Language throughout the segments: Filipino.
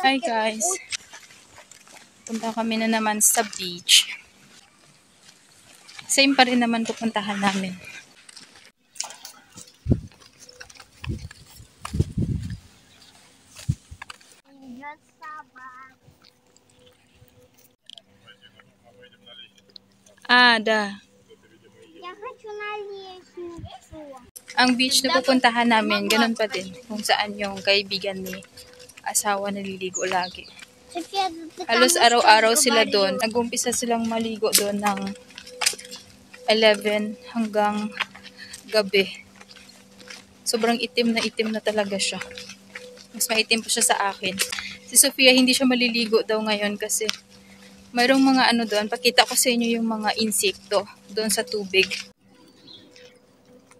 Hi guys. Punta kami na naman sa beach. Same pa rin naman pupuntahan namin. Da. Ang beach na pupuntahan namin, ganun pa din. Kung saan yung kaibigan ni asawa naliligo lagi. Halos araw-araw sila doon. Nag-umpisa silang maligo doon ng 11 hanggang gabi. Sobrang itim na talaga siya. Mas maitim pa siya sa akin. Si Sofia hindi siya maliligo daw ngayon kasi mayroong mga ano doon. Pakita ko sa inyo yung mga insekto doon sa tubig.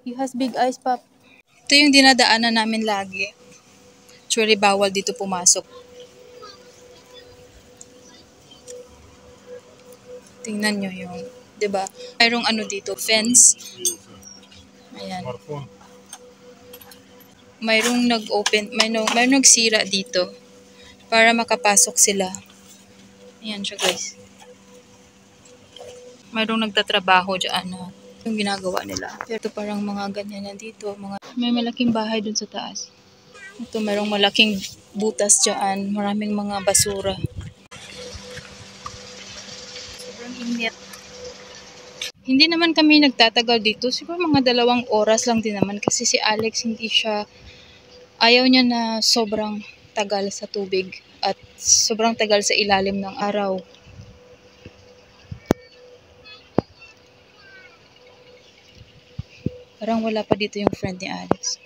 He has big eyes, Pop. Ito yung dinadaanan namin lagi. Actually, bawal dito pumasok. Tingnan nyo yung, 'di ba? Mayroong ano dito, fence. Ayan. Mayroong nag-open, mayroong nagsira dito para makapasok sila. Ayan siya, guys. Mayroong nagtatrabaho dyan na yung ginagawa nila. Pero ito parang mga ganyan na dito. May malaking bahay dun sa taas. Ito mayroong malaking butas dyan. Maraming mga basura. Sobrang init. Hindi naman kami nagtatagal dito. Siguro mga 2 oras lang din naman. Kasi si Alex hindi siya, ayaw niya na sobrang tagal sa tubig. At sobrang tagal sa ilalim ng araw. Parang wala pa dito yung friend ni Alex.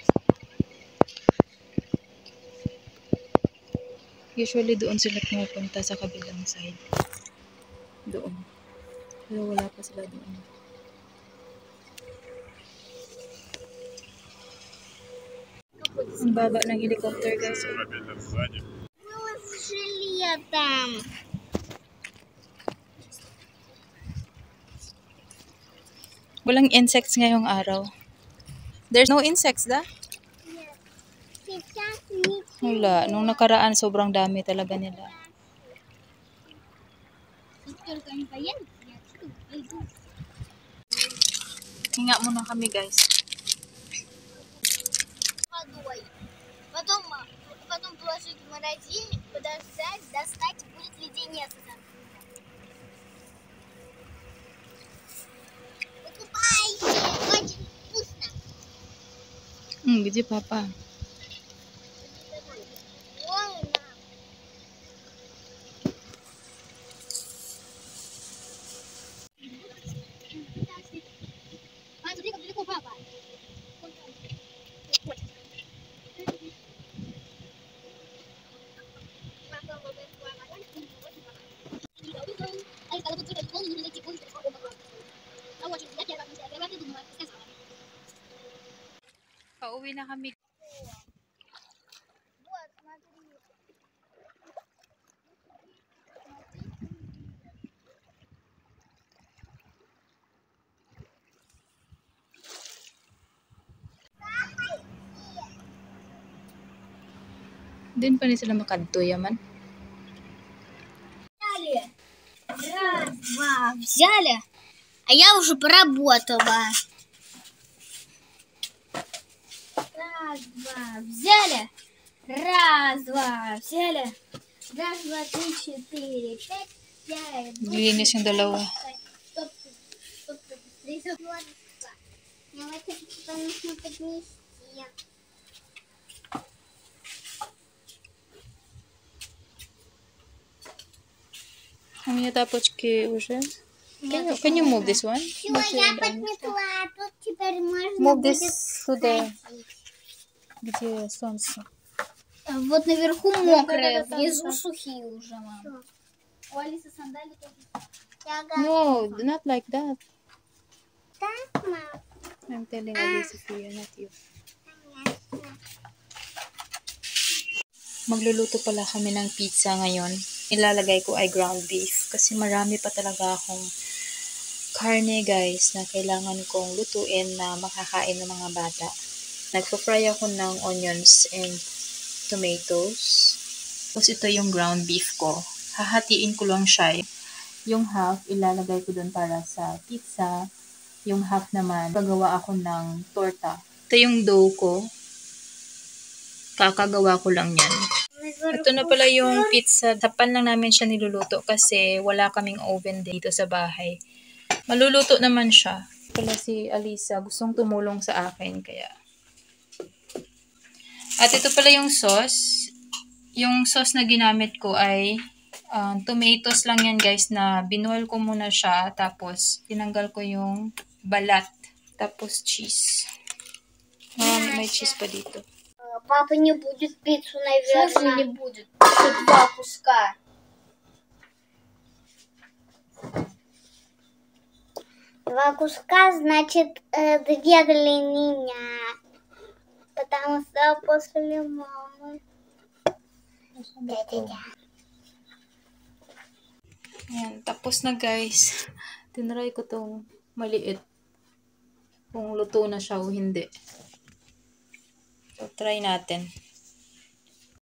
Usually doon sila pumupunta sa kabilang side. Doon. Pero wala pa sila doon. Ang baba ng helicopter, guys. Walang insects ngayong araw. There's no insects, da? Wala. Nung nakaraan, sobrang dami talaga nila. Hinga muna kami, guys. Потом положить в морозильник, подождать, достать, будет леденец. Покупайте, очень вкусно. Где папа? Смотри, как далеко папа. Pauwi na kami. Din pa ni sila makadto yaman. Раз, два, взяли, а я уже поработала. Раз, два, взяли. Раз, два, взяли. Раз, два, три, четыре, пять, пять. Linis yung dalawa. Мне вот это нужно поднести. У меня тапочки уже. Can you move this one? Все, я подметла, тут теперь можно Move будет this to the... ходить. Где солнце? Вот наверху мокрые, внизу сухие уже, мам. У Алисы сандали тоже. No, not like that. Так, мам. I'm telling Alice Sophia, not you. Magluluto pala kami ng pizza ngayon. Ilalagay ko ay ground beef kasi marami pa talaga akong karne, guys, na kailangan kong lutuin na makakain ng mga bata. Nagpo-fry ako ng onions and tomatoes. Tapos ito yung ground beef ko. Hahatiin ko lang siya. Yung half, ilalagay ko dun para sa pizza. Yung half naman, gagawa ako ng torta. Ito yung dough ko. Kakagawa ko lang yan. Ito na pala yung pizza. Tapan lang namin siya niluluto kasi wala kaming oven dito sa bahay. Maluluto naman siya. Pala si Alisa, gustong tumulong sa akin. Kaya. At ito pala yung sauce. Yung sauce na ginamit ko ay tomatoes lang yan guys na binuhol ko muna siya. Tapos tinanggal ko yung balat. Tapos cheese. May cheese pa dito. Папа не будет пиццу, наверное. Не будет. Еще 2 куска. Два куска, значит, 2 для меня. Потому что после мамы. Ayan, tapos na guys. Tinry ko tong maliit. Kung luto na siya o hindi. So, try natin.